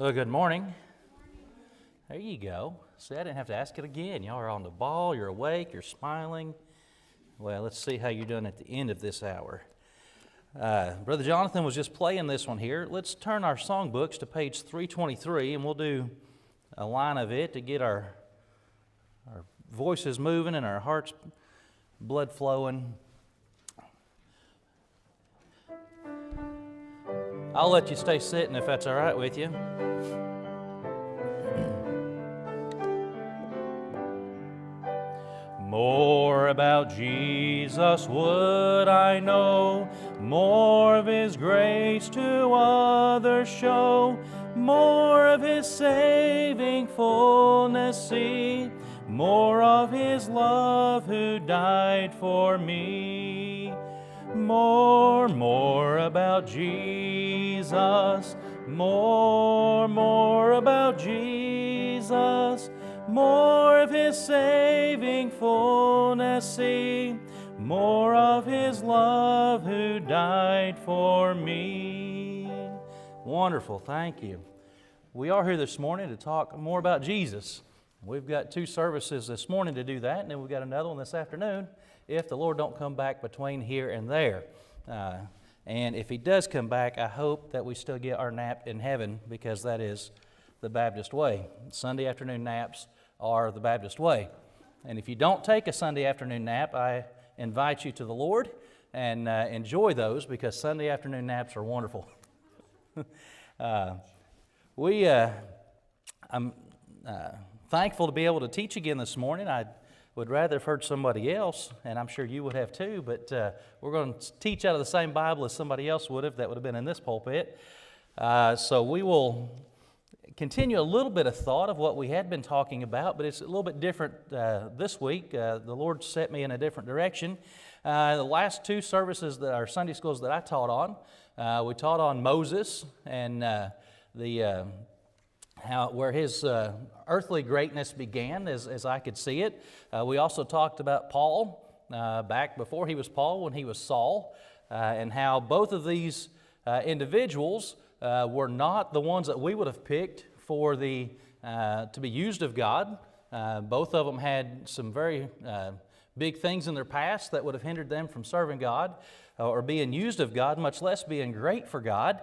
Well, good morning. There you go. See, I didn't have to ask it again. Y'all are on the ball, you're awake, you're smiling. Well, let's see how you're doing at the end of this hour. Brother Jonathan was just playing this one here. Let's turn our songbooks to page 323, and we'll do a line of it to get our voices moving and our hearts blood flowing. I'll let you stay sitting if that's all right with you. More about Jesus would I know, more of His grace to others show, more of His saving fullness see, more of His love who died for me. More about Jesus, more about Jesus, more of His saving fullness see, more of His love who died for me. Wonderful, thank you. We are here this morning to talk more about Jesus. We've got 2 services this morning to do that, and then we've got another one this afternoon if the Lord don't come back between here and there. And if He does come back, I hope that we still get our nap in heaven, because that is the Baptist way. Sunday afternoon naps are the Baptist way. And if you don't take a Sunday afternoon nap, I invite you to the Lord and enjoy those, because Sunday afternoon naps are wonderful. I'm thankful to be able to teach again this morning. I would rather have heard somebody else, and I'm sure you would have too, but we're going to teach out of the same Bible as somebody else would have that would have been in this pulpit. So we will continue a little bit of thought of what we had been talking about, but it's a little bit different this week. The Lord set me in a different direction. The last 2 services that our Sunday schools that I taught on, we taught on Moses and where his earthly greatness began, as I could see it. We also talked about Paul, back before he was Paul, when he was Saul, and how both of these individuals were not the ones that we would have picked for to be used of God. Both of them had some very big things in their past that would have hindered them from serving God or being used of God, much less being great for God.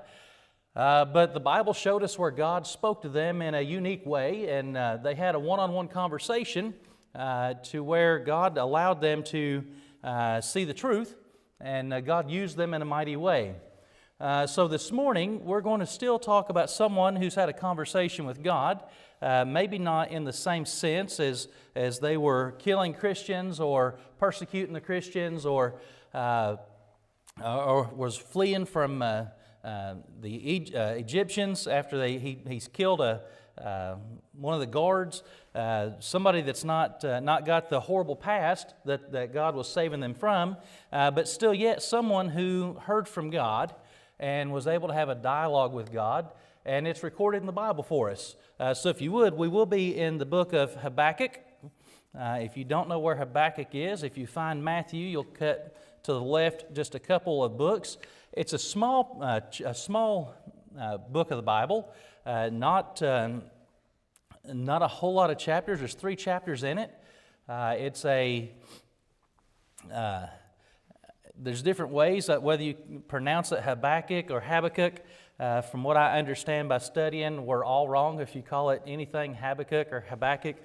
But the Bible showed us where God spoke to them in a unique way, and they had a one-on-one conversation to where God allowed them to see the truth, and God used them in a mighty way. So this morning, we're going to still talk about someone who's had a conversation with God, maybe not in the same sense as they were killing Christians or persecuting the Christians or was fleeing from the Egyptians after he's killed one of the guards, somebody that's not got the horrible past that God was saving them from, but still yet someone who heard from God and was able to have a dialogue with God, and it's recorded in the Bible for us. So if you would, we will be in the book of Habakkuk. If you don't know where Habakkuk is, if you find Matthew, you'll cut to the left just a couple of books. It's a small book of the Bible, not a whole lot of chapters. There's 3 chapters in it. There's different ways that whether you pronounce it Habakkuk or Habakkuk. From what I understand by studying, we're all wrong if you call it anything Habakkuk or Habakkuk.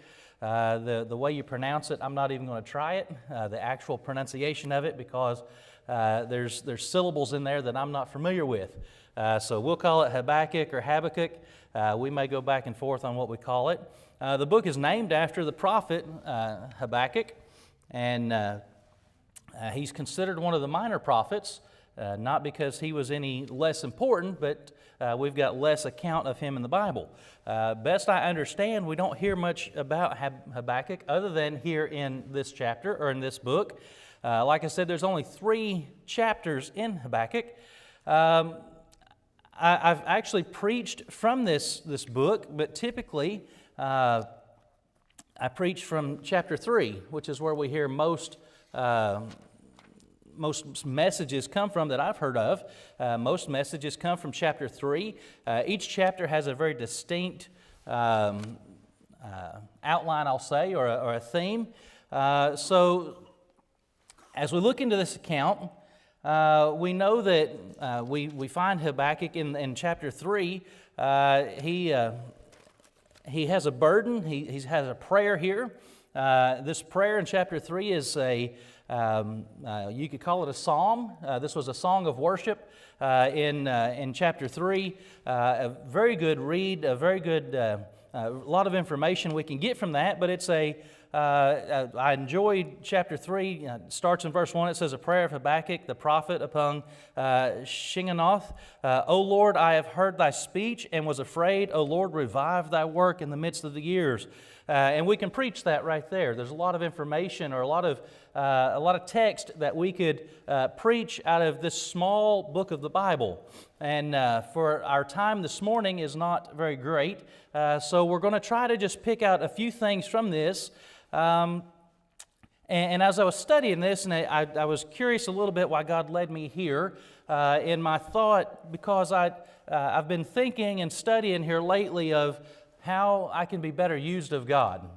The way you pronounce it, I'm not even going to try it, the actual pronunciation of it, because there's syllables in there that I'm not familiar with. So we'll call it Habakkuk or Habakkuk. We may go back and forth on what we call it. The book is named after the prophet Habakkuk, and he's considered one of the minor prophets, not because he was any less important, but we've got less account of him in the Bible. Best I understand, we don't hear much about Habakkuk other than here in this chapter or in this book. Like I said, there's only 3 chapters in Habakkuk. I've actually preached from this book, but typically I preach from chapter 3, which is where we hear most most messages come from that I've heard of. Most messages come from chapter 3. Each chapter has a very distinct outline, I'll say, or a theme. So as we look into this account, we know that we find Habakkuk in chapter 3. He has a burden. He has a prayer here. This prayer in chapter 3 is you could call it a psalm. This was a song of worship in chapter 3. A very good read, a very good, a lot of information we can get from that, but it's I enjoyed chapter 3. It starts in verse 1. It says, a prayer of Habakkuk, the prophet, upon Shinganoth. O Lord, I have heard thy speech and was afraid. O Lord, revive thy work in the midst of the years. And we can preach that right there. There's a lot of information or a lot of text that we could preach out of this small book of the Bible. And for our time this morning is not very great, so we're going to try to just pick out a few things from this. And as I was studying this, and I was curious a little bit why God led me here in my thought, because I've been thinking and studying here lately of how I can be better used of God.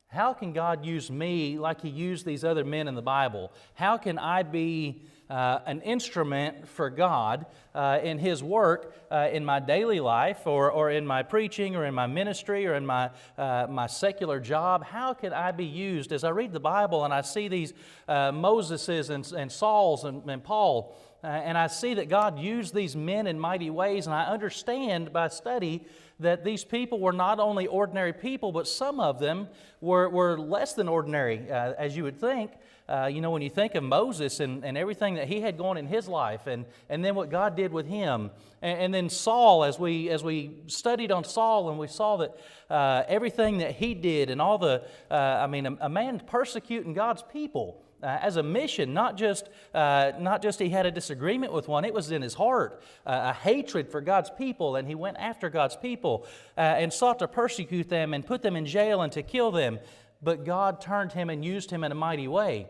How can God use me like He used these other men in the Bible? How can I be an instrument for God in His work in my daily life or in my preaching or in my ministry or in my secular job? How can I be used? As I read the Bible and I see these Moseses and Sauls and Paul, and I see that God used these men in mighty ways, and I understand by study that these people were not only ordinary people, but some of them were less than ordinary, as you would think. When you think of Moses and everything that he had going in his life, and then what God did with him, and then Saul, as we studied on Saul, and we saw that everything that he did, and all a man persecuting God's people as a mission, not just he had a disagreement with one, it was in his heart, a hatred for God's people, and he went after God's people and sought to persecute them and put them in jail and to kill them. But God turned him and used him in a mighty way.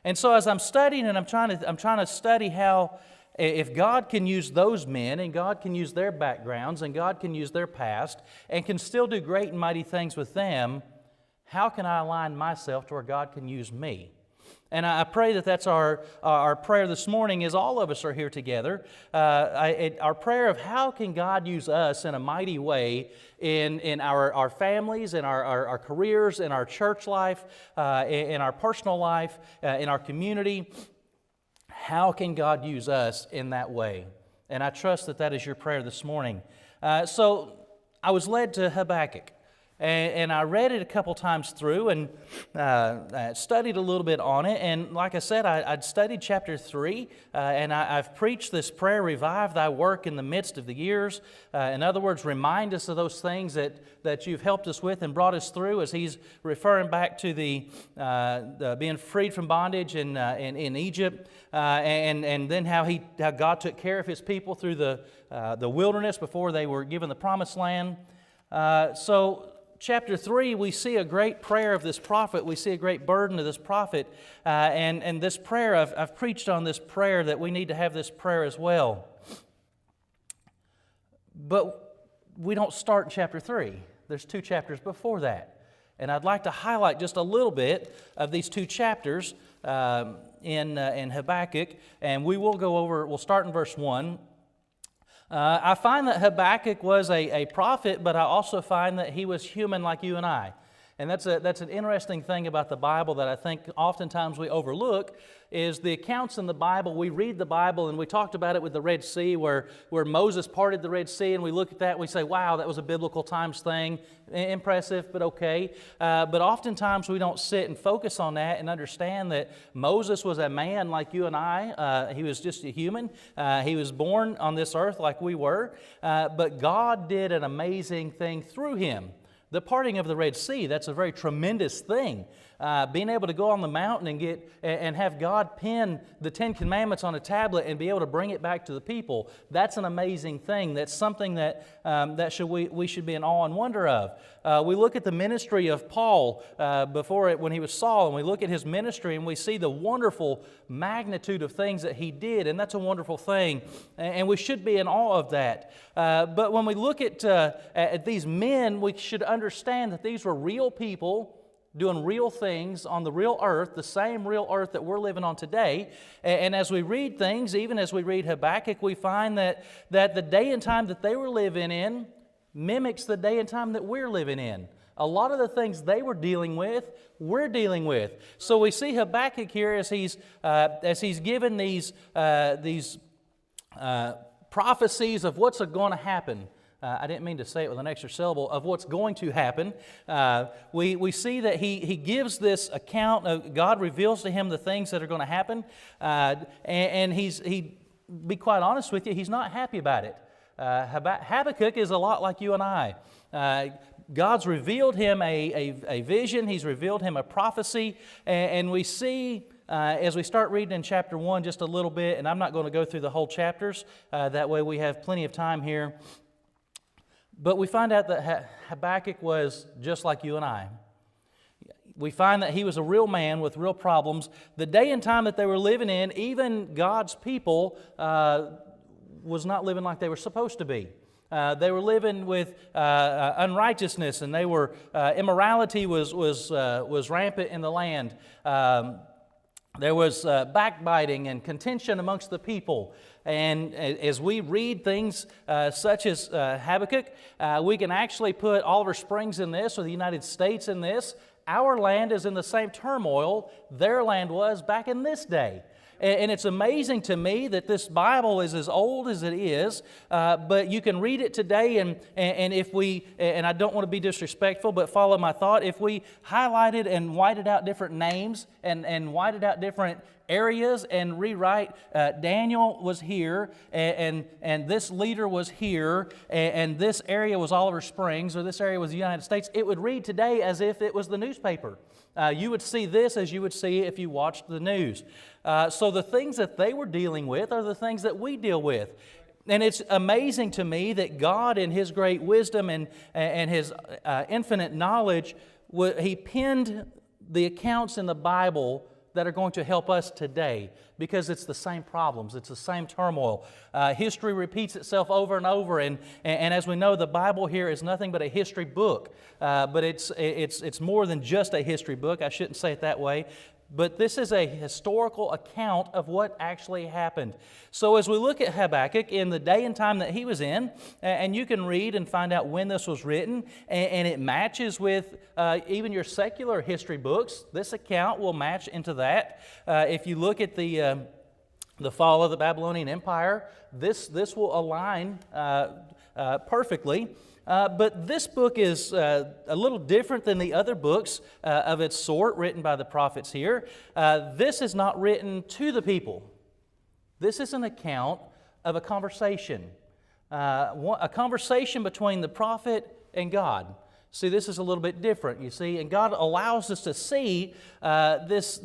And so as I'm studying, and I'm trying to study how, if God can use those men, and God can use their backgrounds, and God can use their past, and can still do great and mighty things with them, how can I align myself to where God can use me? And I pray that that's our prayer this morning, as all of us are here together. Our prayer of how can God use us in a mighty way in our families, in our careers, in our church life, in our personal life, in our community. How can God use us in that way? And I trust that that is your prayer this morning. So I was led to Habakkuk. And I read it a couple times through and studied a little bit on it. And like I said, I'd studied chapter 3, and I've preached this prayer, revive thy work in the midst of the years. In other words, remind us of those things that you've helped us with and brought us through, as he's referring back to the being freed from bondage in Egypt, and then how God took care of His people through the wilderness before they were given the promised land. So chapter 3, we see a great prayer of this prophet. We see a great burden of this prophet. And this prayer, I've preached on this prayer, that we need to have this prayer as well. But we don't start in chapter 3. There's 2 chapters before that. And I'd like to highlight just a little bit of these 2 chapters in Habakkuk. And we'll start in verse 1. I find that Habakkuk was a prophet, but I also find that he was human like you and I. And that's an interesting thing about the Bible that I think oftentimes we overlook, is the accounts in the Bible. We read the Bible, and we talked about it with the Red Sea, where Moses parted the Red Sea, and we look at that and we say, wow, that was a biblical times thing. Impressive, but okay. But oftentimes we don't sit and focus on that and understand that Moses was a man like you and I. He was just a human. He was born on this earth like we were. But God did an amazing thing through him. The parting of the Red Sea, that's a very tremendous thing. being able to go on the mountain and have God pen the Ten Commandments on a tablet and be able to bring it back to the people. That's an amazing thing. That's something that we should be in awe and wonder of. We look at the ministry of Paul when he was Saul, and we look at his ministry and we see the wonderful magnitude of things that he did, and that's a wonderful thing, and we should be in awe of that. But when we look at these men, we should understand that these were real people doing real things on the real earth, the same real earth that we're living on today. And as we read things, even as we read Habakkuk, we find that the day and time that they were living in mimics the day and time that we're living in. A lot of the things they were dealing with, we're dealing with. So we see Habakkuk here as he's given these prophecies of what's going to happen. I didn't mean to say it with an extra syllable, of what's going to happen. We see that he gives this account of God reveals to him the things that are going to happen, and be quite honest with you, he's not happy about it. Habakkuk is a lot like you and I. God's revealed him a vision, he's revealed him a prophecy, and we see as we start reading in chapter 1 just a little bit, and I'm not going to go through the whole chapters, that way we have plenty of time here. But we find out that Habakkuk was just like you and I. We find that he was a real man with real problems. The day and time that they were living in, even God's people was not living like they were supposed to be. They were living with unrighteousness, and immorality was rampant in the land. There was backbiting and contention amongst the people. And as we read things such as Habakkuk, we can actually put Oliver Springs in this, or the United States in this. Our land is in the same turmoil their land was back in this day. And it's amazing to me that this Bible is as old as it is, but you can read it today, and if we, and I don't want to be disrespectful, but follow my thought, if we highlighted and whited out different names and whited out different areas and rewrite, Daniel was here, and this leader was here, and this area was Oliver Springs, or this area was the United States, it would read today as if it was the newspaper. You would see this as you would see if you watched the news. So the things that they were dealing with are the things that we deal with. And it's amazing to me that God, in His great wisdom and His infinite knowledge, He penned the accounts in the Bible that are going to help us today, because it's the same problems, it's the same turmoil. History repeats itself over and over, and as we know, the Bible here is nothing but a history book. But it's more than just a history book. I shouldn't say it that way. But this is a historical account of what actually happened. So as we look at Habakkuk in the day and time that he was in, and you can read and find out when this was written, and it matches with even your secular history books. This account will match into that. If you look at the fall of the Babylonian Empire, this will align perfectly. But this book is a little different than the other books of its sort written by the prophets here. This is not written to the people. This is an account of a conversation. A conversation between the prophet and God. See, this is a little bit different, you see. And God allows us to see this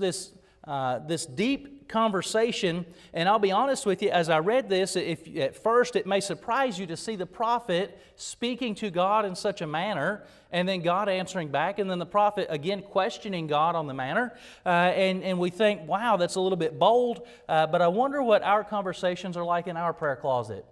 deep conversation. And I'll be honest with you, as I read this, if at first it may surprise you to see the prophet speaking to God in such a manner, and then God answering back, and then the prophet again questioning God on the manner, and we think, wow, that's a little bit bold, but I wonder what our conversations are like in our prayer closet.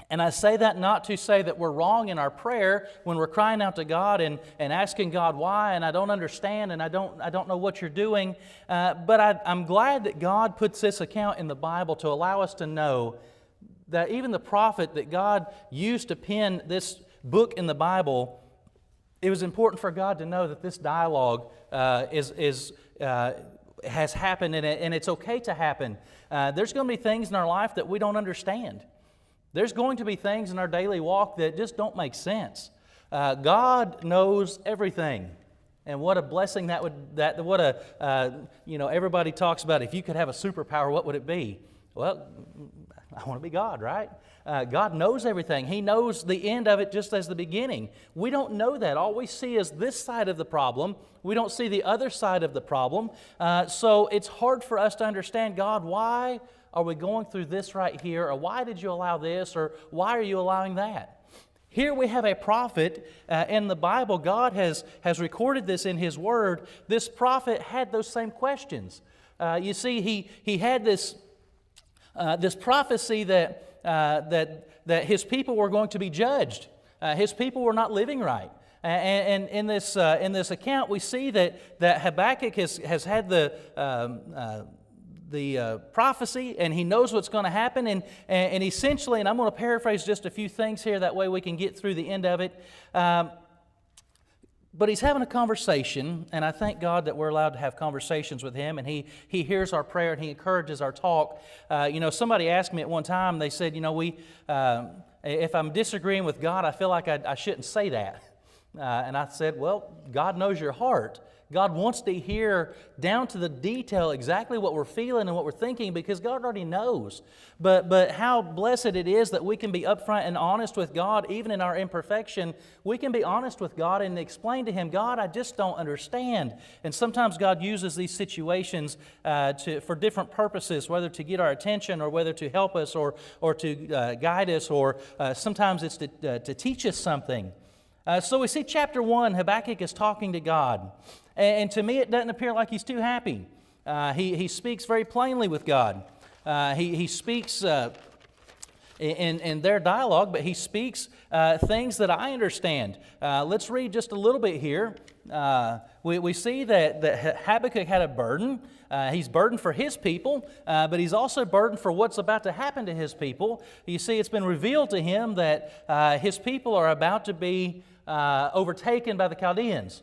And I say that not to say that we're wrong in our prayer when we're crying out to God and asking God why, and I don't understand, and I don't know what you're doing. But I'm glad that God puts this account in the Bible to allow us to know that even the prophet that God used to pen this book in the Bible, it was important for God to know that this dialogue has happened, and it's okay to happen. There's going to be things in our life that we don't understand. There's going to be things in our daily walk that just don't make sense. God knows everything, and what a blessing everybody talks about. If you could have a superpower, what would it be? Well, I want to be God, right? God knows everything. He knows the end of it just as the beginning. We don't know that. All we see is this side of the problem. We don't see the other side of the problem. So it's hard for us to understand, God, why are we going through this right here? Or why did you allow this? Or why are you allowing that? Here we have a prophet in the Bible. God has recorded this in His Word. This prophet had those same questions. You see, he had this prophecy that his people were going to be judged. His people were not living right. And in this account, we see that Habakkuk has had the prophecy, and he knows what's going to happen. And essentially, and I'm going to paraphrase just a few things here, that way we can get through the end of it. But he's having a conversation, and I thank God that we're allowed to have conversations with him, and he hears our prayer and he encourages our talk. Somebody asked me at one time, they said, if I'm disagreeing with God, I feel like I shouldn't say that. And I said, well, God knows your heart. God wants to hear down to the detail exactly what we're feeling and what we're thinking, because God already knows. But how blessed it is that we can be upfront and honest with God, even in our imperfection. We can be honest with God and explain to Him, God, I just don't understand. And sometimes God uses these situations for different purposes, whether to get our attention or whether to help us or to guide us, or sometimes it's to teach us something. So we see chapter 1, Habakkuk is talking to God. And to me, it doesn't appear like he's too happy. He speaks very plainly with God. He speaks in their dialogue, but he speaks things that I understand. Let's read just a little bit here. We see that Habakkuk had a burden. He's burdened for his people, but he's also burdened for what's about to happen to his people. You see, it's been revealed to him that his people are about to be overtaken by the Chaldeans.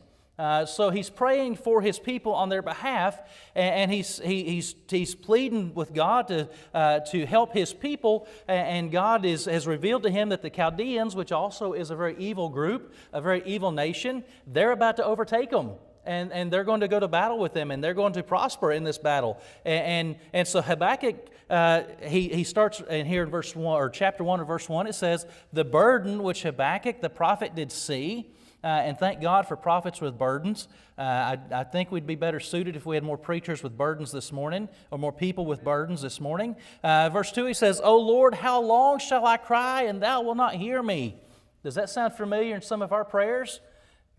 So he's praying for his people on their behalf, and he's pleading with God to help his people. And God has revealed to him that the Chaldeans, which also is a very evil group, a very evil nation, they're about to overtake them. And they're going to go to battle with them, and they're going to prosper in this battle. And so Habakkuk, he starts in here in verse 1, or chapter 1 or verse 1, it says, the burden which Habakkuk the prophet did see. And thank God for prophets with burdens. I think we'd be better suited if we had more preachers with burdens this morning, or more people with burdens this morning. Verse 2, he says, O Lord, how long shall I cry, and thou wilt not hear me? Does that sound familiar in some of our prayers?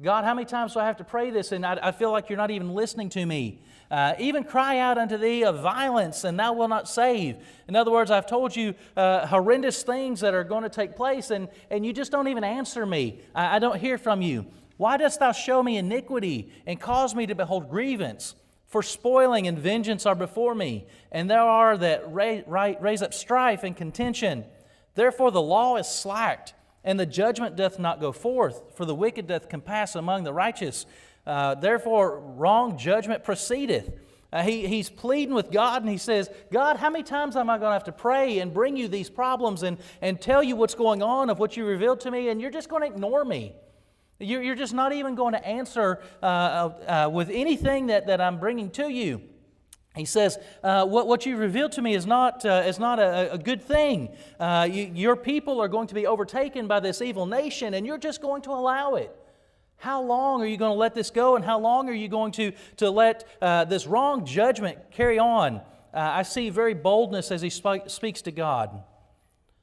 God, how many times do I have to pray this, and I feel like you're not even listening to me? Even cry out unto thee of violence, and thou wilt not save. In other words, I've told you horrendous things that are going to take place, and you just don't even answer me. I don't hear from you. Why dost thou show me iniquity, and cause me to behold grievance? For spoiling and vengeance are before me, and there are that raise up strife and contention. Therefore the law is slacked, and the judgment doth not go forth, for the wicked doth compass among the righteous. Therefore wrong judgment proceedeth. He's pleading with God, and he says, God, how many times am I going to have to pray and bring you these problems and tell you what's going on, of what you revealed to me, and you're just going to ignore me? You're just not even going to answer with anything that I'm bringing to you. He says, what you revealed to me is not a good thing. Your people are going to be overtaken by this evil nation, and you're just going to allow it. How long are you going to let this go, and how long are you going to let this wrong judgment carry on? I see very boldness as he speaks to God.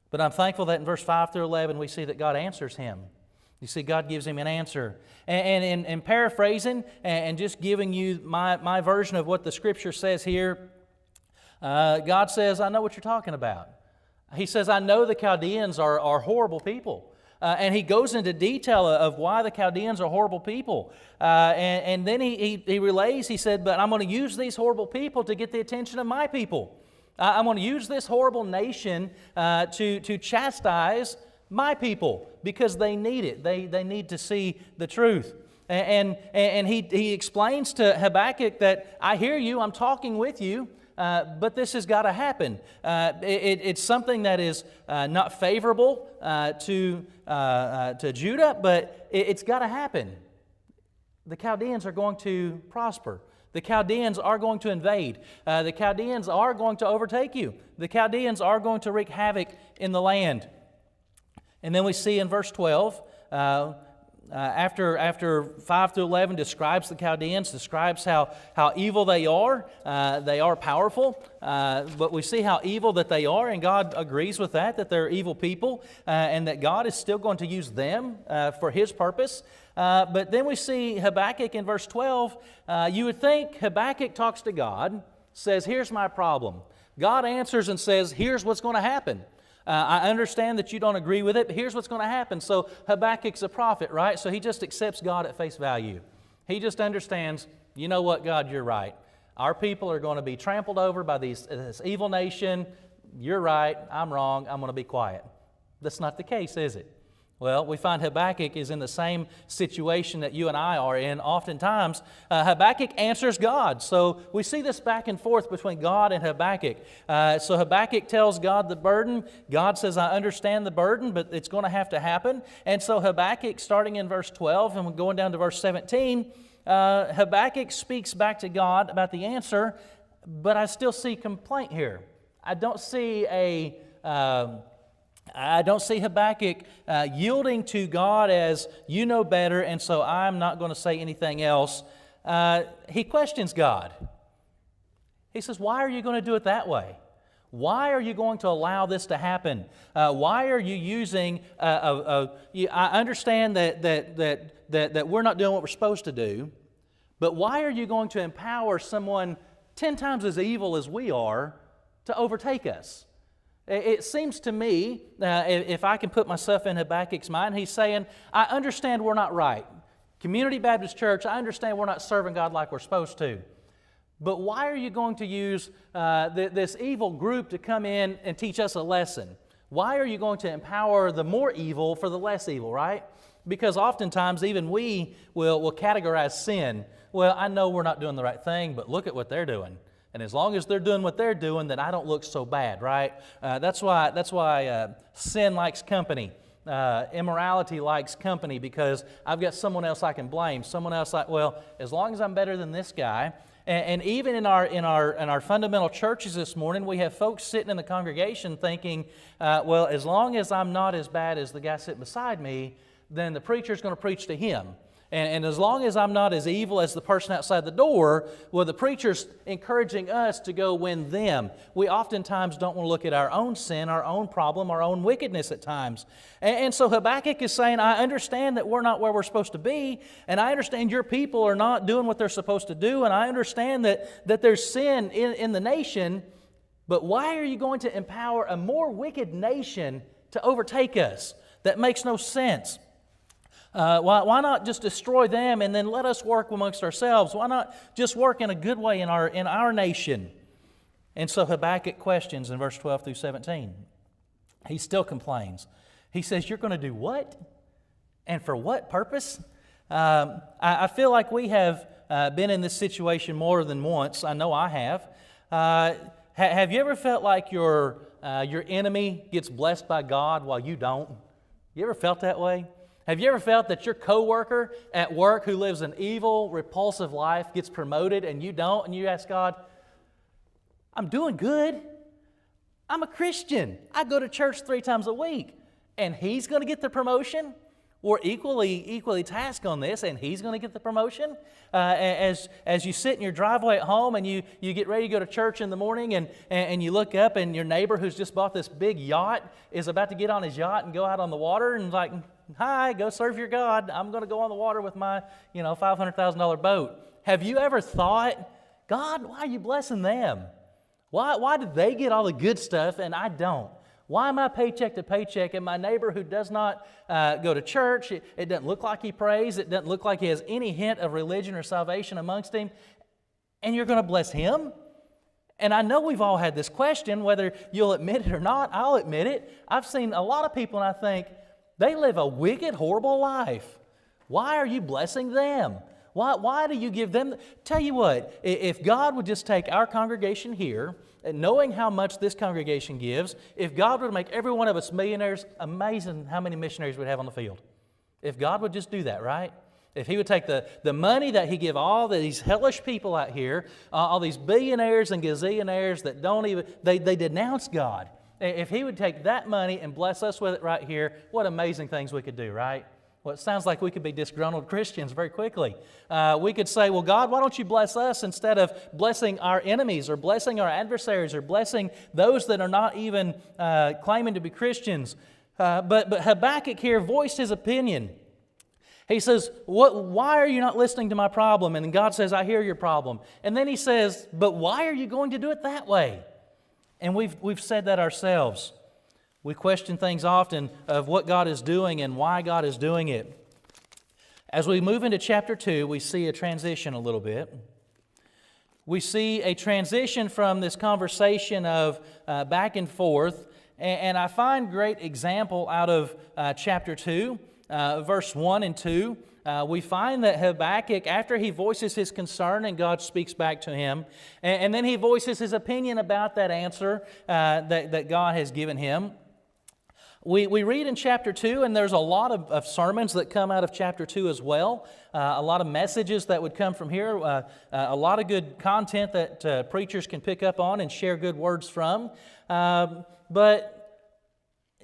But I'm thankful that in verse 5 through 11 we see that God answers him. You see, God gives him an answer. And in paraphrasing and just giving you my version of what the Scripture says here, God says, I know what you're talking about. He says, I know the Chaldeans are horrible people. And he goes into detail of why the Chaldeans are horrible people. And then he relays, he said, but I'm going to use these horrible people to get the attention of my people. I'm going to use this horrible nation to chastise my people, because they need it. They need to see the truth. And he explains to Habakkuk that I hear you, I'm talking with you, but this has got to happen. It's something that is not favorable to Judah, but it's got to happen. The Chaldeans are going to prosper. The Chaldeans are going to invade. The Chaldeans are going to overtake you. The Chaldeans are going to wreak havoc in the land. And then we see in verse 12, after 5 through 11 describes the Chaldeans, describes how evil they are. They are powerful, but we see how evil that they are, and God agrees with that they're evil people, and that God is still going to use them for His purpose. But then we see Habakkuk in verse 12. You would think Habakkuk talks to God, says, here's my problem. God answers and says, here's what's going to happen. I understand that you don't agree with it, but here's what's going to happen. So Habakkuk's a prophet, right? So he just accepts God at face value. He just understands, you know what, God, you're right. Our people are going to be trampled over by this evil nation. You're right. I'm wrong. I'm going to be quiet. That's not the case, is it? Well, we find Habakkuk is in the same situation that you and I are in. Oftentimes, Habakkuk answers God. So we see this back and forth between God and Habakkuk. So Habakkuk tells God the burden. God says, I understand the burden, but it's going to have to happen. And so Habakkuk, starting in verse 12 and going down to verse 17, Habakkuk speaks back to God about the answer, but I still see complaint here. I don't see Habakkuk yielding to God as, you know better, and so I'm not going to say anything else. He questions God. He says, why are you going to do it that way? Why are you going to allow this to happen? Why are you using, I understand that we're not doing what we're supposed to do, but why are you going to empower someone 10 times as evil as we are to overtake us? It seems to me, if I can put myself in Habakkuk's mind, he's saying, I understand we're not right. Community Baptist Church, I understand we're not serving God like we're supposed to. But why are you going to use this evil group to come in and teach us a lesson? Why are you going to empower the more evil for the less evil, right? Because oftentimes even we will categorize sin. Well, I know we're not doing the right thing, but look at what they're doing. And as long as they're doing what they're doing, then I don't look so bad, right? That's why sin likes company. Immorality likes company, because I've got someone else I can blame. Someone else like, well, as long as I'm better than this guy. And even in our fundamental churches this morning, we have folks sitting in the congregation thinking, well, as long as I'm not as bad as the guy sitting beside me, then the preacher's going to preach to him. And as long as I'm not as evil as the person outside the door, well, the preacher's encouraging us to go win them. We oftentimes don't want to look at our own sin, our own problem, our own wickedness at times. And so Habakkuk is saying, I understand that we're not where we're supposed to be, and I understand your people are not doing what they're supposed to do, and I understand that there's sin in the nation, but why are you going to empower a more wicked nation to overtake us? That makes no sense. Why not just destroy them and then let us work amongst ourselves? Why not just work in a good way in our nation? And so Habakkuk questions in verse 12 through 17. He still complains. He says, you're going to do what? And for what purpose? I feel like we have been in this situation more than once. I know I have. Have you ever felt like your enemy gets blessed by God while you don't? You ever felt that way? Have you ever felt that your coworker at work who lives an evil, repulsive life gets promoted and you don't, and you ask God, I'm doing good. I'm a Christian. I go to church 3 times a week, and he's going to get the promotion? We're equally tasked on this, and he's going to get the promotion. As you sit in your driveway at home and you get ready to go to church in the morning, and you look up and your neighbor who's just bought this big yacht is about to get on his yacht and go out on the water, and like, hi, go serve your God. I'm going to go on the water with my $500,000 boat. Have you ever thought, God, why are you blessing them? Why did they get all the good stuff and I don't? Why am I paycheck to paycheck, and my neighbor who does not go to church, it doesn't look like he prays, it doesn't look like he has any hint of religion or salvation amongst him, and you're going to bless him? And I know we've all had this question, whether you'll admit it or not. I'll admit it. I've seen a lot of people and I think, they live a wicked, horrible life. Why are you blessing them? Why do you give them? Tell you what, if God would just take our congregation here, and knowing how much this congregation gives, if God would make every one of us millionaires, amazing how many missionaries we'd have on the field. If God would just do that, right? If he would take the money that he give all these hellish people out here, all these billionaires and gazillionaires that don't even, they denounce God. If he would take that money and bless us with it right here, what amazing things we could do, right? Well, it sounds like we could be disgruntled Christians very quickly. We could say, well, God, why don't you bless us instead of blessing our enemies or blessing our adversaries or blessing those that are not even claiming to be Christians? But Habakkuk here voiced his opinion. He says, why are you not listening to my problem? And God says, I hear your problem. And then he says, but why are you going to do it that way? And we've said that ourselves. We question things often of what God is doing and why God is doing it. As we move into chapter 2, we see a transition a little bit. We see a transition from this conversation of back and forth. And I find great example out of chapter 2, verse 1 and 2. We find that Habakkuk, after he voices his concern and God speaks back to him, and then he voices his opinion about that answer that God has given him. We read in chapter 2, and there's a lot of sermons that come out of chapter 2 as well. A lot of messages that would come from here. A lot of good content that preachers can pick up on and share good words from. But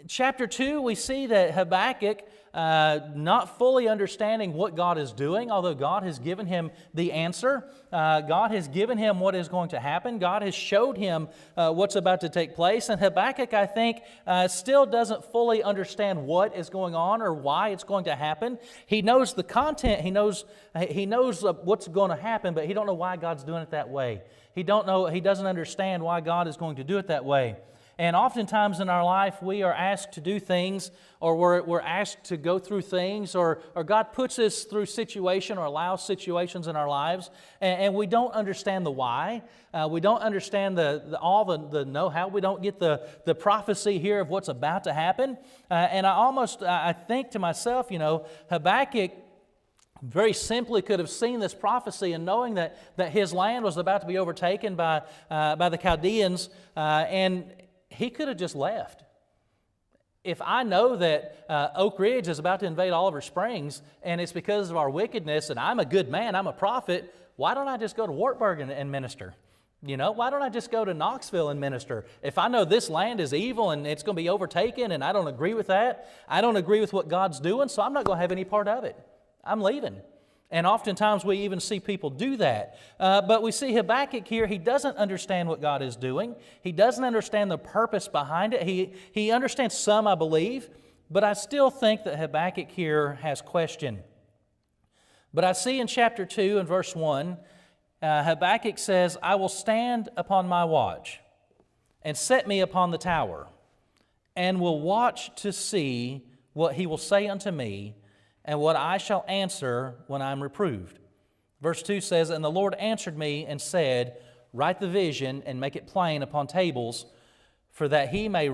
chapter 2, we see that Habakkuk, not fully understanding what God is doing, although God has given him the answer. God has given him what is going to happen. God has showed him what's about to take place. And Habakkuk, I think, still doesn't fully understand what is going on or why it's going to happen. He knows the content. He knows what's going to happen, but he don't know why God's doing it that way. He doesn't understand why God is going to do it that way. And oftentimes in our life, we are asked to do things, or we're asked to go through things, or God puts us through situation or allows situations in our lives, and we don't understand the why. We don't understand all the know-how. We don't get the prophecy here of what's about to happen. And I think to myself, Habakkuk very simply could have seen this prophecy and knowing that his land was about to be overtaken by the Chaldeans, and he could have just left. If I know that Oak Ridge is about to invade Oliver Springs and it's because of our wickedness and I'm a good man, I'm a prophet, why don't I just go to Wartburg and minister? Why don't I just go to Knoxville and minister? If I know this land is evil and it's going to be overtaken and I don't agree with that, I don't agree with what God's doing, so I'm not going to have any part of it. I'm leaving. And oftentimes we even see people do that. But we see Habakkuk here, he doesn't understand what God is doing. He doesn't understand the purpose behind it. He understands some, I believe, but I still think that Habakkuk here has question. But I see in chapter 2 and verse 1, Habakkuk says, I will stand upon my watch and set me upon the tower and will watch to see what he will say unto me, and what I shall answer when I am reproved. Verse 2 says, And the Lord answered me and said, Write the vision and make it plain upon tables, for that he may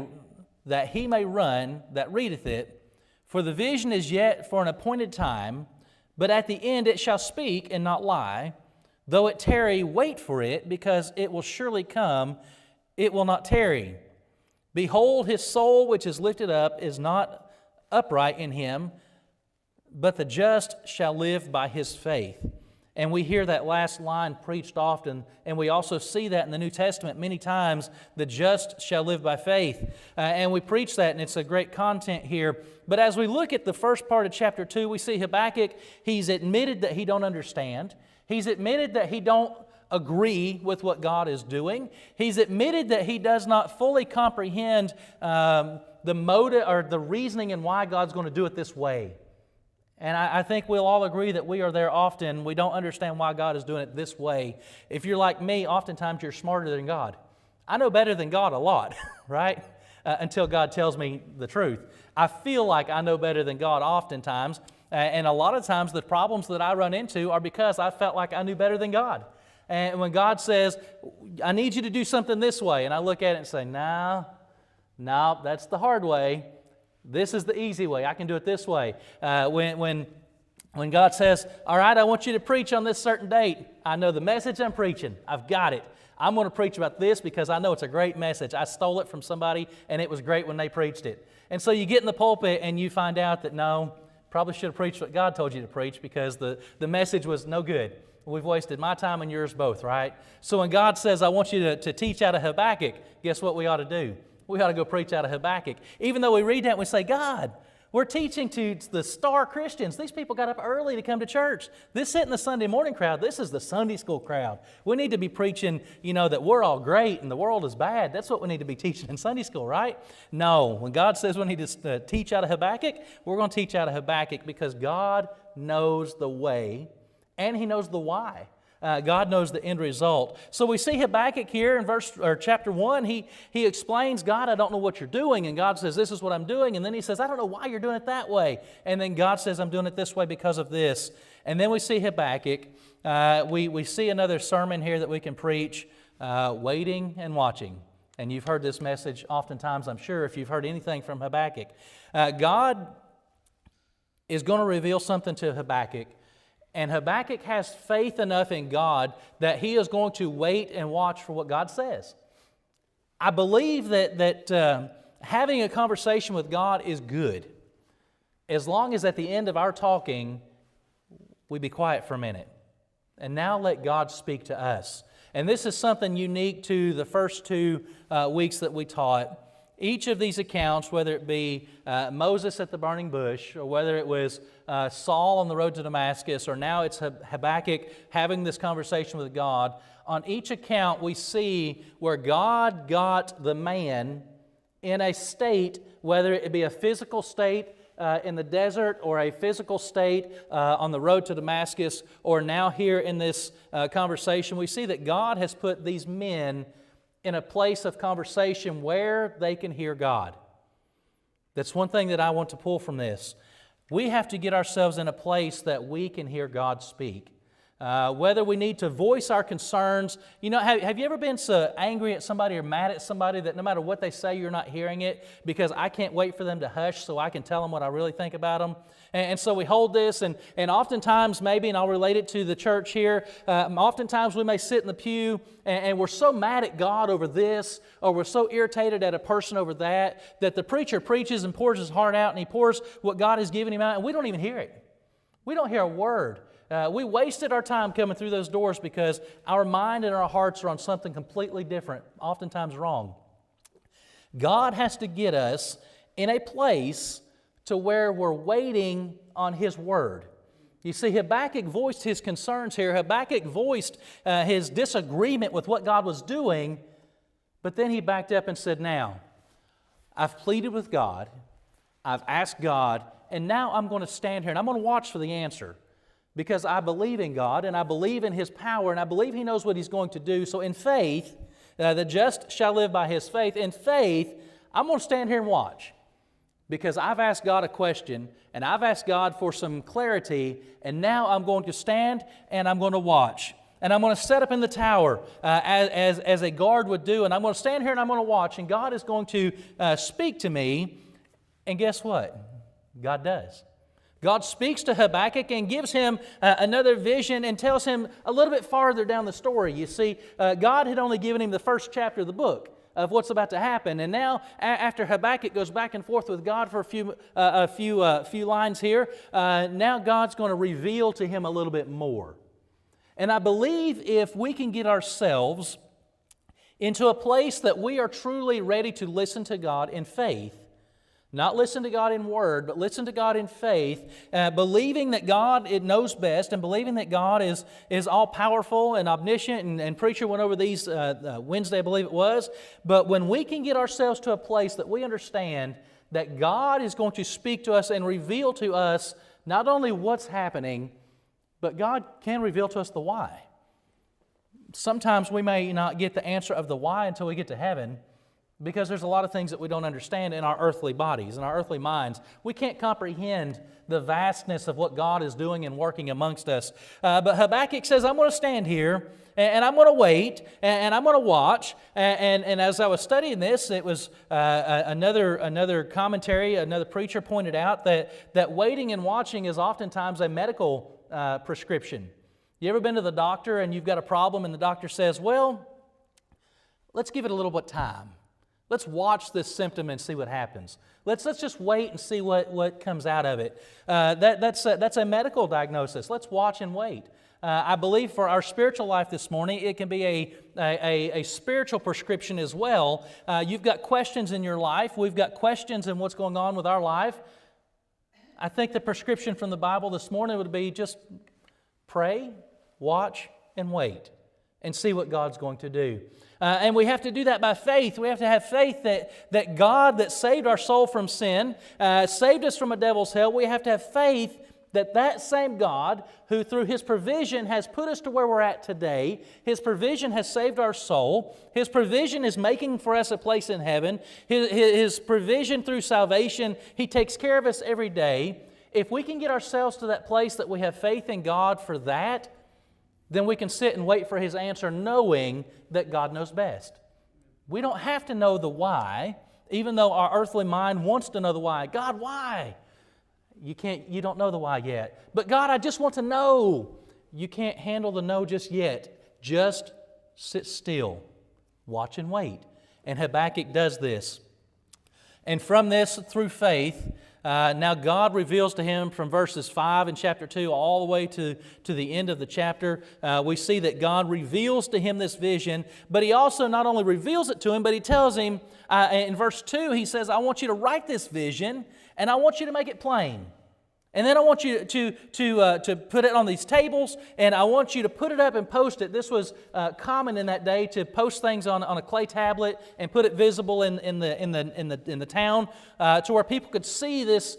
run that readeth it. For the vision is yet for an appointed time, but at the end it shall speak and not lie. Though it tarry, wait for it, because it will surely come, it will not tarry. Behold, his soul which is lifted up is not upright in him, but the just shall live by his faith. And we hear that last line preached often, and we also see that in the New Testament many times, the just shall live by faith. And we preach that, and it's a great content here. But as we look at the first part of chapter 2, we see Habakkuk, he's admitted that he don't understand. He's admitted that he don't agree with what God is doing. He's admitted that he does not fully comprehend the motive or the reasoning and why God's going to do it this way. And I think we'll all agree that we are there often. We don't understand why God is doing it this way. If you're like me, oftentimes you're smarter than God. I know better than God a lot, right? Until God tells me the truth. I feel like I know better than God oftentimes. And a lot of times the problems that I run into are because I felt like I knew better than God. And when God says, I need you to do something this way, and I look at it and say, no, that's the hard way. This is the easy way. I can do it this way. When God says, all right, I want you to preach on this certain date, I know the message I'm preaching. I've got it. I'm going to preach about this because I know it's a great message. I stole it from somebody, and it was great when they preached it. And so you get in the pulpit, and you find out that, no, Probably should have preached what God told you to preach because the message was no good. We've wasted my time and yours both, right? So when God says, I want you to teach out of Habakkuk, guess what we ought to do? We ought to go preach out of Habakkuk. Even though we read that and we say, God, we're teaching to the star Christians. These people got up early to come to church. This isn't the Sunday morning crowd. This is the Sunday school crowd. We need to be preaching, that we're all great and the world is bad. That's what we need to be teaching in Sunday school, right? No. When God says we need to teach out of Habakkuk, we're going to teach out of Habakkuk because God knows the way and He knows the why. God knows the end result. So we see Habakkuk here in chapter 1. He explains, God, I don't know what you're doing. And God says, this is what I'm doing. And then he says, I don't know why you're doing it that way. And then God says, I'm doing it this way because of this. And then we see Habakkuk. We see another sermon here that we can preach, waiting and watching. And you've heard this message oftentimes, I'm sure, if you've heard anything from Habakkuk. God is going to reveal something to Habakkuk. And Habakkuk has faith enough in God that he is going to wait and watch for what God says. I believe that having a conversation with God is good, as long as at the end of our talking, we be quiet for a minute. And now let God speak to us. And this is something unique to the first 2 weeks that we taught. Each of these accounts, whether it be Moses at the burning bush, or whether it was Saul on the road to Damascus, or now it's Habakkuk having this conversation with God, on each account we see where God got the man in a state, whether it be a physical state in the desert or a physical state on the road to Damascus, or now here in this conversation, we see that God has put these men in a place of conversation where they can hear God. That's one thing that I want to pull from this. We have to get ourselves in a place that we can hear God speak. Whether we need to voice our concerns. Have you ever been so angry at somebody or mad at somebody that no matter what they say, you're not hearing it because I can't wait for them to hush so I can tell them what I really think about them? And so we hold this, and oftentimes maybe, and I'll relate it to the church here, oftentimes we may sit in the pew and we're so mad at God over this, or we're so irritated at a person over that the preacher preaches and pours his heart out and he pours what God has given him out, and we don't even hear it. We don't hear a word. We wasted our time coming through those doors because our mind and our hearts are on something completely different, oftentimes wrong. God has to get us in a place to where we're waiting on His Word. You see, Habakkuk voiced his concerns here. Habakkuk voiced his disagreement with what God was doing, but then he backed up and said, now, I've pleaded with God, I've asked God, and now I'm going to stand here and I'm going to watch for the answer. Because I believe in God, and I believe in His power, and I believe He knows what He's going to do. So in faith, the just shall live by his faith. In faith, I'm going to stand here and watch. Because I've asked God a question, and I've asked God for some clarity, and now I'm going to stand and I'm going to watch. And I'm going to set up in the tower as a guard would do, and I'm going to stand here and I'm going to watch, and God is going to speak to me. And guess what? God does. God speaks to Habakkuk and gives him another vision and tells him a little bit farther down the story. You see, God had only given him the first chapter of the book of what's about to happen. And now, after Habakkuk goes back and forth with God for a few lines here, now God's going to reveal to him a little bit more. And I believe if we can get ourselves into a place that we are truly ready to listen to God in faith, not listen to God in word, but listen to God in faith, believing that God knows best and believing that God is all-powerful and omniscient, and Preacher went over these Wednesday, I believe it was. But when we can get ourselves to a place that we understand that God is going to speak to us and reveal to us not only what's happening, but God can reveal to us the why. Sometimes we may not get the answer of the why until we get to heaven, because there's a lot of things that we don't understand in our earthly bodies, in our earthly minds. We can't comprehend the vastness of what God is doing and working amongst us. But Habakkuk says, I'm going to stand here, and I'm going to wait, and I'm going to watch. And as I was studying this, it was another commentary, another preacher pointed out that waiting and watching is oftentimes a medical prescription. You ever been to the doctor and you've got a problem and the doctor says, well, let's give it a little bit of time. Let's watch this symptom and see what happens. Let's just wait and see what comes out of it. That's a medical diagnosis. Let's watch and wait. I believe for our spiritual life this morning, it can be a spiritual prescription as well. You've got questions in your life. We've got questions in what's going on with our life. I think the prescription from the Bible this morning would be just pray, watch, and wait, and see what God's going to do. And we have to do that by faith. We have to have faith that God that saved our soul from sin, saved us from a devil's hell, we have to have faith that same God who through His provision has put us to where we're at today, His provision has saved our soul, His provision is making for us a place in heaven, His provision through salvation, He takes care of us every day. If we can get ourselves to that place that we have faith in God for that, then we can sit and wait for His answer knowing that God knows best. We don't have to know the why, even though our earthly mind wants to know the why. God, why? You don't know the why yet. But God, I just want to know. You can't handle the no just yet. Just sit still. Watch and wait. And Habakkuk does this. And from this, through faith, now God reveals to him from verses 5 in chapter 2 all the way to the end of the chapter. We see that God reveals to him this vision, but He also not only reveals it to him, but He tells him in verse 2, He says, I want you to write this vision and I want you to make it plain. And then I want you to put it on these tables, and I want you to put it up and post it. This was common in that day to post things on a clay tablet and put it visible in the town to where people could see this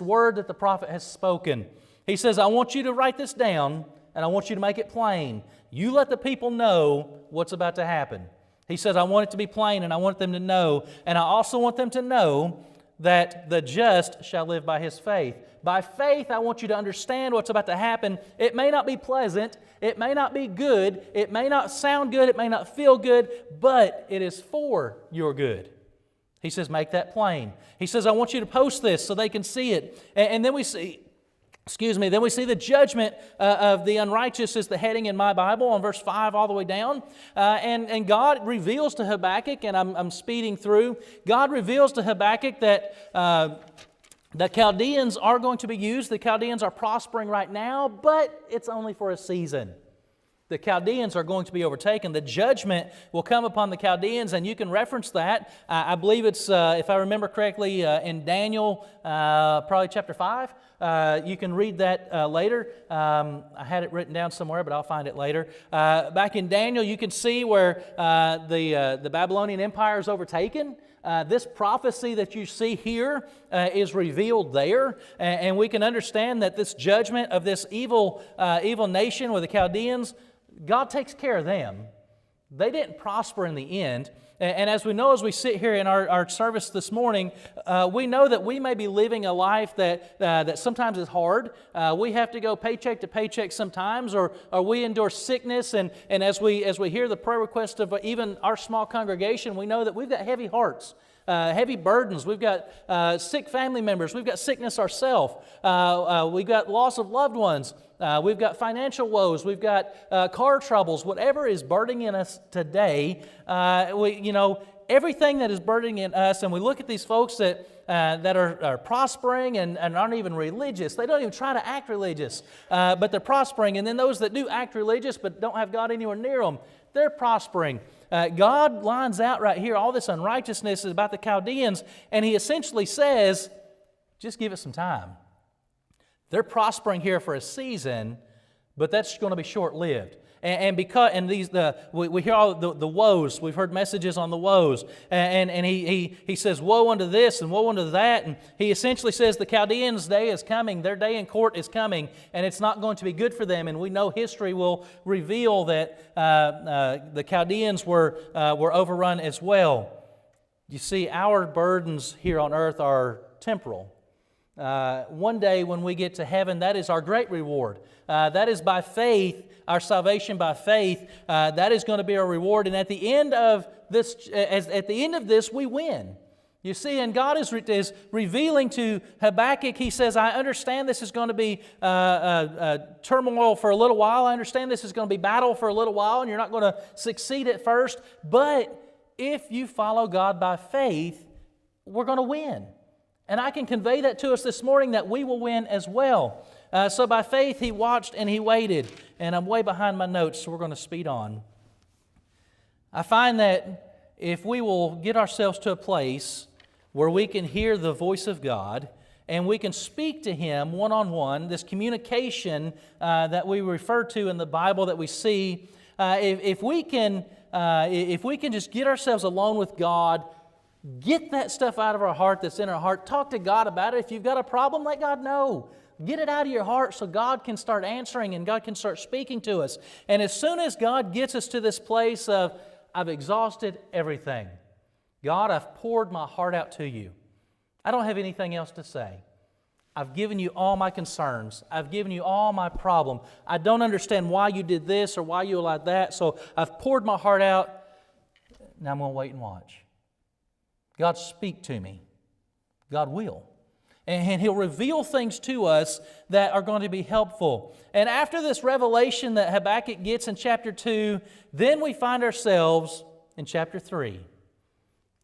word that the prophet has spoken. He says, I want you to write this down, and I want you to make it plain. You let the people know what's about to happen. He says, I want it to be plain, and I want them to know, and I also want them to know that the just shall live by his faith. By faith, I want you to understand what's about to happen. It may not be pleasant, it may not be good, it may not sound good, it may not feel good, but it is for your good. He says, make that plain. He says, I want you to post this so they can see it. And then we see, then we see the judgment of the unrighteous is the heading in my Bible on verse 5 all the way down. And God reveals to Habakkuk, and I'm speeding through, God reveals to Habakkuk that the Chaldeans are going to be used. The Chaldeans are prospering right now, but it's only for a season. The Chaldeans are going to be overtaken. The judgment will come upon the Chaldeans, and you can reference that. I believe it's, if I remember correctly, in Daniel, probably chapter 5. You can read that later. I had it written down somewhere, but I'll find it later. Back in Daniel, you can see where the Babylonian Empire is overtaken. This prophecy that you see here is revealed there, and we can understand that this judgment of this evil nation with the Chaldeans, God takes care of them. They didn't prosper in the end. And as we know, as we sit here in our service this morning, we know that we may be living a life that sometimes is hard. We have to go paycheck to paycheck sometimes, or we endure sickness. And as we hear the prayer request of even our small congregation, we know that we've got heavy hearts. Heavy burdens. We've got sick family members. We've got sickness ourselves. We've got loss of loved ones. We've got financial woes. We've got car troubles. Whatever is burdening us today, everything that is burdening in us, and we look at these folks that are prospering and aren't even religious. They don't even try to act religious, but they're prospering. And then those that do act religious but don't have God anywhere near them, they're prospering. God lines out right here all this unrighteousness about the Chaldeans, and He essentially says, just give it some time. They're prospering here for a season, but that's going to be short-lived. We hear all the woes. We've heard messages on the woes. And he says, woe unto this and woe unto that. And he essentially says the Chaldeans' day is coming. Their day in court is coming. And it's not going to be good for them. And we know history will reveal that the Chaldeans were overrun as well. You see, our burdens here on earth are temporal. One day when we get to heaven, that is our great reward. That is by faith, our salvation by faith. That is going to be our reward. And at the end of this, we win. You see, and God is revealing to Habakkuk. He says, I understand this is going to be turmoil for a little while. I understand this is going to be battle for a little while, and you're not going to succeed at first. But if you follow God by faith, we're going to win. And I can convey that to us this morning that we will win as well. So by faith, he watched and he waited. And I'm way behind my notes, so we're going to speed on. I find that if we will get ourselves to a place where we can hear the voice of God and we can speak to Him one-on-one, this communication that we refer to in the Bible that we see, if we can just get ourselves alone with God, get that stuff out of our heart that's in our heart, talk to God about it. If you've got a problem, let God know. Get it out of your heart so God can start answering and God can start speaking to us. And as soon as God gets us to this place of, I've exhausted everything. God, I've poured my heart out to you. I don't have anything else to say. I've given you all my concerns. I've given you all my problem. I don't understand why you did this or why you allowed that, so I've poured my heart out. Now I'm going to wait and watch. God, speak to me. God will. And He'll reveal things to us that are going to be helpful. And after this revelation that Habakkuk gets in chapter 2, then we find ourselves in chapter 3.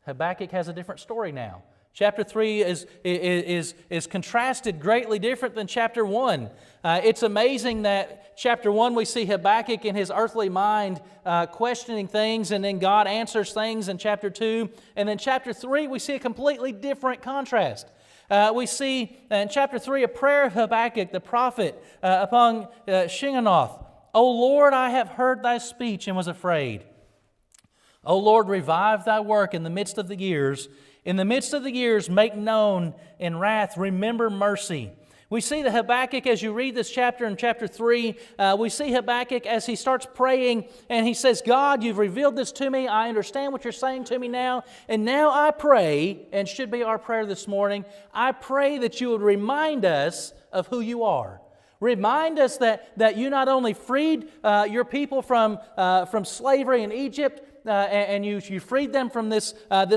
Habakkuk has a different story now. Chapter 3 is contrasted greatly different than chapter 1. It's amazing that chapter 1 we see Habakkuk in his earthly mind questioning things, and then God answers things in chapter 2. And then chapter 3 we see a completely different contrast. We see in chapter 3 a prayer of Habakkuk, the prophet, upon Shinganoth. O Lord, I have heard thy speech and was afraid. O Lord, revive thy work in the midst of the years. In the midst of the years, make known in wrath, remember mercy. We see the Habakkuk, as you read this chapter in chapter 3, we see Habakkuk as he starts praying and he says, God, you've revealed this to me. I understand what you're saying to me now. And now I pray, and should be our prayer this morning, I pray that you would remind us of who you are. Remind us that you not only freed your people from slavery in Egypt, and you freed them from this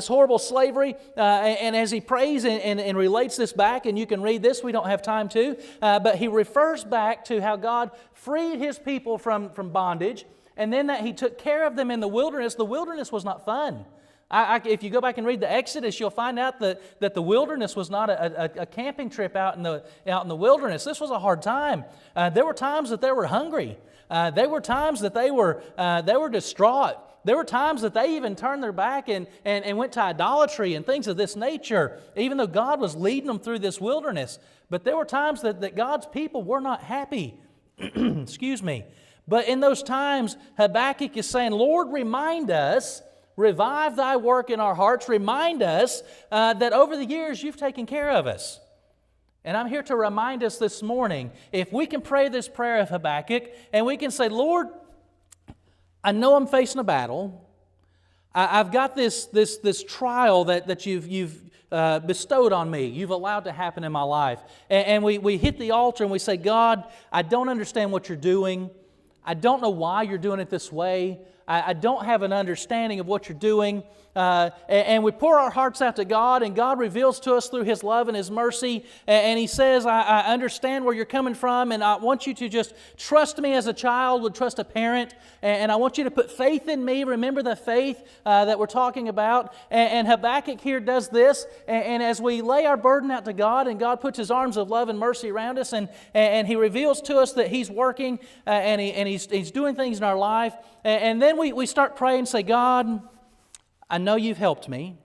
horrible slavery. And as he prays and relates this back, and you can read this, we don't have time to, but he refers back to how God freed His people from bondage, and then that He took care of them in the wilderness. The wilderness was not fun. If you go back and read the Exodus, you'll find out that the wilderness was not a camping trip out in the wilderness. This was a hard time. There were times that they were hungry. There were times that they were distraught. There were times that they even turned their back and went to idolatry and things of this nature, even though God was leading them through this wilderness. But there were times that God's people were not happy. Excuse me. But in those times, Habakkuk is saying, Lord, remind us, revive thy work in our hearts. Remind us that over the years you've taken care of us. And I'm here to remind us this morning, if we can pray this prayer of Habakkuk and we can say, Lord, I know I'm facing a battle. I've got this trial that you've bestowed on me. You've allowed to happen in my life. And we hit the altar and we say, God, I don't understand what you're doing. I don't know why you're doing it this way. I don't have an understanding of what you're doing. And we pour our hearts out to God, and God reveals to us through His love and His mercy. And He says, I understand where you're coming from, and I want you to just trust me as a child would trust a parent. And I want you to put faith in me. Remember the faith that we're talking about. And Habakkuk here does this. And as we lay our burden out to God, and God puts His arms of love and mercy around us, and He reveals to us that He's working, and He's doing things in our life. And then we start praying and say, God, I know you've helped me.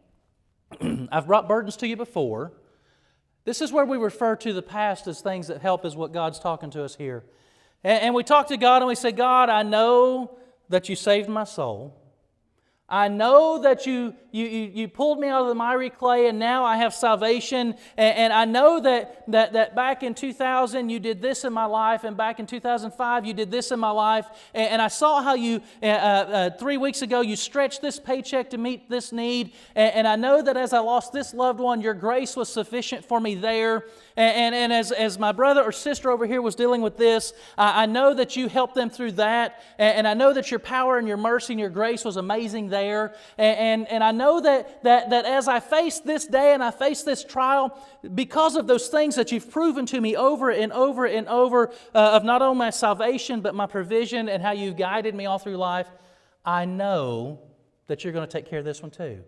I've brought burdens to you before. This is where we refer to the past as things that help, is what God's talking to us here. And we talk to God and we say, God, I know that you saved my soul. I know that you pulled me out of the miry clay, and now I have salvation. And I know that back in 2000 you did this in my life, and back in 2005 you did this in my life. And I saw how you 3 weeks ago you stretched this paycheck to meet this need. And I know that as I lost this loved one, your grace was sufficient for me there. And as my brother or sister over here was dealing with this, I know that you helped them through that. And I know that your power and your mercy and your grace was amazing there. And I know that as I face this day and I face this trial, because of those things that you've proven to me over and over and over, of not only my salvation but my provision and how you've guided me all through life, I know that you're going to take care of this one too.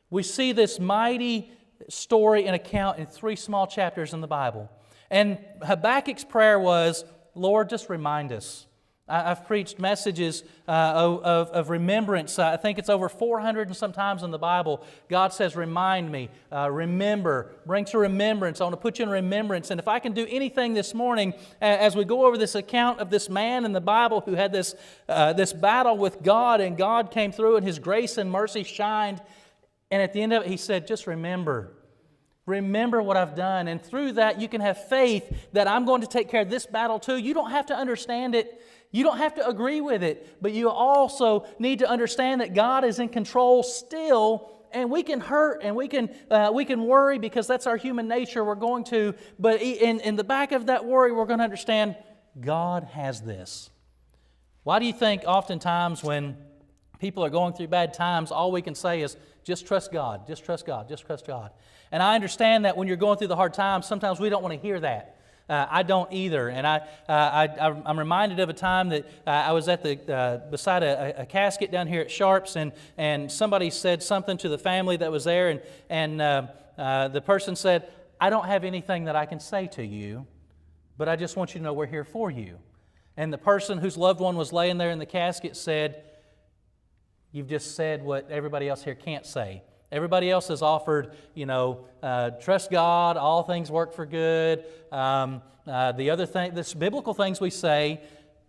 We see this mighty story and account in 3 small chapters in the Bible. And Habakkuk's prayer was, Lord, just remind us. I've preached messages of remembrance. I think it's over 400 and sometimes in the Bible. God says, remind me, remember, bring to remembrance. I want to put you in remembrance. And if I can do anything this morning, as we go over this account of this man in the Bible who had this battle with God, and God came through and His grace and mercy shined. And at the end of it, He said, just remember. Remember what I've done. And through that, you can have faith that I'm going to take care of this battle too. You don't have to understand it. You don't have to agree with it. But you also need to understand that God is in control still. And we can hurt and we can worry because that's our human nature. We're going to. But in the back of that worry, we're going to understand God has this. Why do you think oftentimes when people are going through bad times, all we can say is, just trust God, just trust God, just trust God. And I understand that when you're going through the hard times, sometimes we don't want to hear that. I don't either. And I'm reminded of a time that I was at beside a casket down here at Sharps, and somebody said something to the family that was there, and the person said, I don't have anything that I can say to you, but I just want you to know we're here for you. And the person whose loved one was laying there in the casket said, you've just said what everybody else here can't say. Everybody else has offered, trust God, all things work for good. The other thing, this biblical things we say,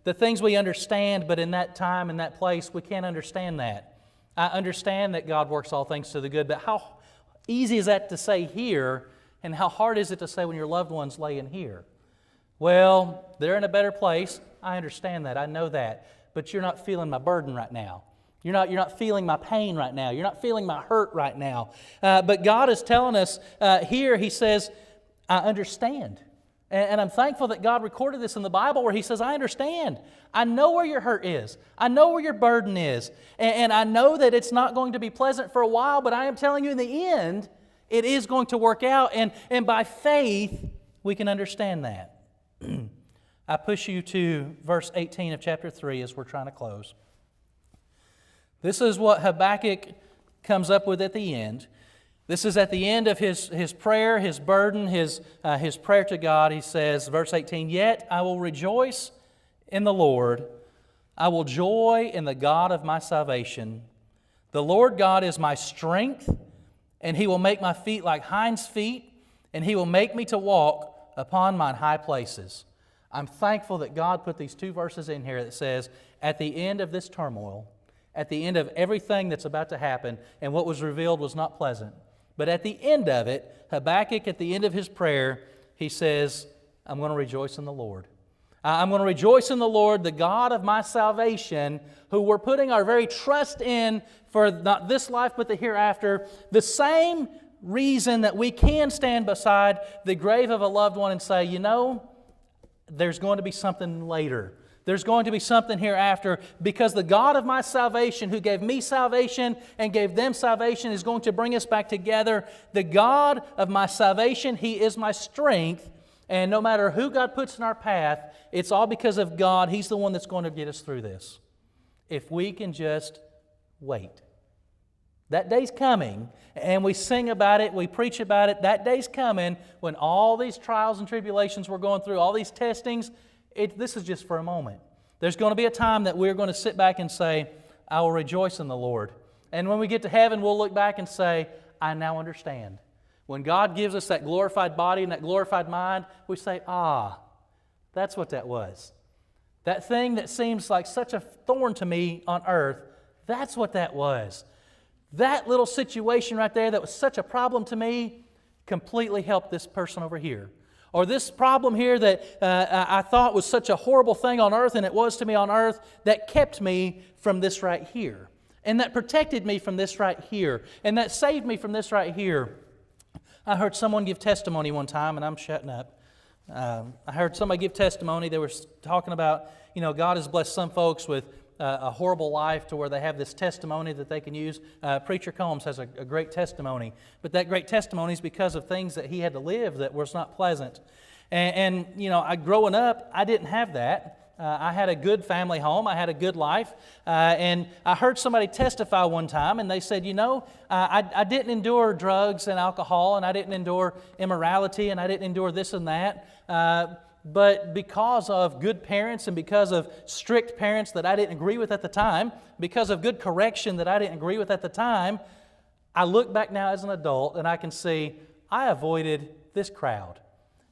the things we understand, but in that time, in that place, we can't understand that. I understand that God works all things to the good, but how easy is that to say here, and how hard is it to say when your loved one's laying here? Well, they're in a better place. I understand that. I know that. But you're not feeling my burden right now. You're not feeling my pain right now. You're not feeling my hurt right now. But God is telling us here, He says, I understand. And I'm thankful that God recorded this in the Bible where He says, I understand. I know where your hurt is. I know where your burden is. And I know that it's not going to be pleasant for a while, but I am telling you in the end, it is going to work out. And by faith, we can understand that. I push you to verse 18 of chapter 3 as we're trying to close. This is what Habakkuk comes up with at the end. This is at the end of his prayer, his burden, his prayer to God. He says, verse 18, Yet I will rejoice in the Lord. I will joy in the God of my salvation. The Lord God is my strength, and He will make my feet like hinds' feet, and He will make me to walk upon mine high places. I'm thankful that God put these 2 verses in here that says, at the end of this turmoil, at the end of everything that's about to happen, and what was revealed was not pleasant. But at the end of it, Habakkuk, at the end of his prayer, he says, I'm going to rejoice in the Lord. I'm going to rejoice in the Lord, the God of my salvation, who we're putting our very trust in for not this life but the hereafter. The same reason that we can stand beside the grave of a loved one and say, there's going to be something later. There's going to be something hereafter, because the God of my salvation, who gave me salvation and gave them salvation, is going to bring us back together. The God of my salvation, He is my strength. And no matter who God puts in our path, it's all because of God. He's the one that's going to get us through this. If we can just wait. That day's coming, and we sing about it, we preach about it. That day's coming when all these trials and tribulations we're going through, all these testings, this is just for a moment. There's going to be a time that we're going to sit back and say, I will rejoice in the Lord. And when we get to heaven, we'll look back and say, I now understand. When God gives us that glorified body and that glorified mind, we say, that's what that was. That thing that seems like such a thorn to me on earth, that's what that was. That little situation right there that was such a problem to me completely helped this person over here. Or this problem here that I thought was such a horrible thing on earth, and it was to me on earth, that kept me from this right here. And that protected me from this right here. And that saved me from this right here. I heard someone give testimony one time, and I'm shutting up. I heard somebody give testimony. They were talking about, God has blessed some folks with a horrible life to where they have this testimony that they can use. Preacher Combs has a great testimony, but that great testimony is because of things that he had to live that was not pleasant. And growing up, I didn't have that. I had a good family home. I had a good life. And I heard somebody testify one time, and they said, I didn't endure drugs and alcohol, and I didn't endure immorality, and I didn't endure this and that. But because of good parents and because of strict parents that I didn't agree with at the time, because of good correction that I didn't agree with at the time, I look back now as an adult and I can see I avoided this crowd,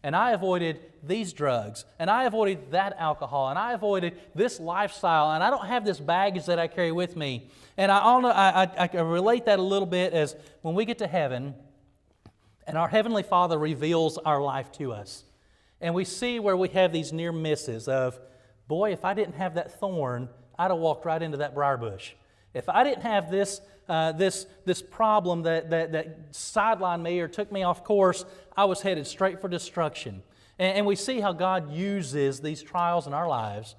and I avoided these drugs, and I avoided that alcohol, and I avoided this lifestyle, and I don't have this baggage that I carry with me. And I relate that a little bit as when we get to heaven and our Heavenly Father reveals our life to us. And we see where we have these near misses of, boy, if I didn't have that thorn, I'd have walked right into that briar bush. If I didn't have this problem that sidelined me or took me off course, I was headed straight for destruction. And we see how God uses these trials in our lives.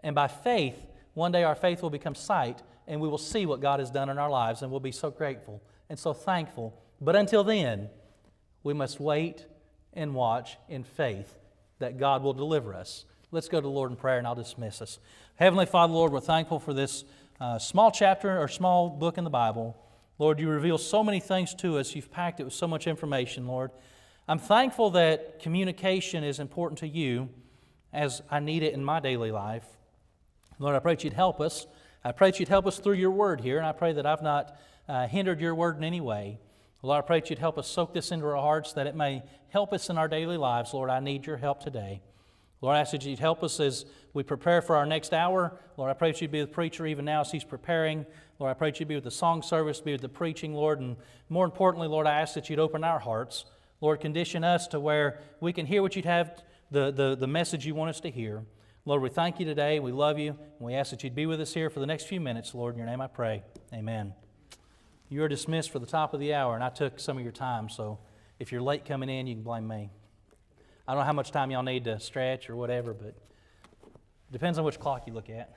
And by faith, one day our faith will become sight, and we will see what God has done in our lives, and we'll be so grateful and so thankful. But until then, we must wait and watch in faith that God will deliver us. Let's go to the Lord in prayer, and I'll dismiss us. Heavenly Father, Lord, we're thankful for this small chapter or small book in the Bible. Lord, you reveal so many things to us. You've packed it with so much information, Lord. I'm thankful that communication is important to you as I need it in my daily life. Lord, I pray that you'd help us. I pray that you'd help us through your word here, and I pray that I've not hindered your word in any way. Lord, I pray that you'd help us soak this into our hearts, that it may help us in our daily lives. Lord, I need your help today. Lord, I ask that you'd help us as we prepare for our next hour. Lord, I pray that you'd be with the preacher even now as he's preparing. Lord, I pray that you'd be with the song service, be with the preaching, Lord. And more importantly, Lord, I ask that you'd open our hearts. Lord, condition us to where we can hear what you'd have, the message you want us to hear. Lord, we thank you today. We love you. And we ask that you'd be with us here for the next few minutes. Lord, in your name I pray. Amen. You are dismissed for the top of the hour, and I took some of your time. So if you're late coming in, you can blame me. I don't know how much time y'all need to stretch or whatever, but it depends on which clock you look at.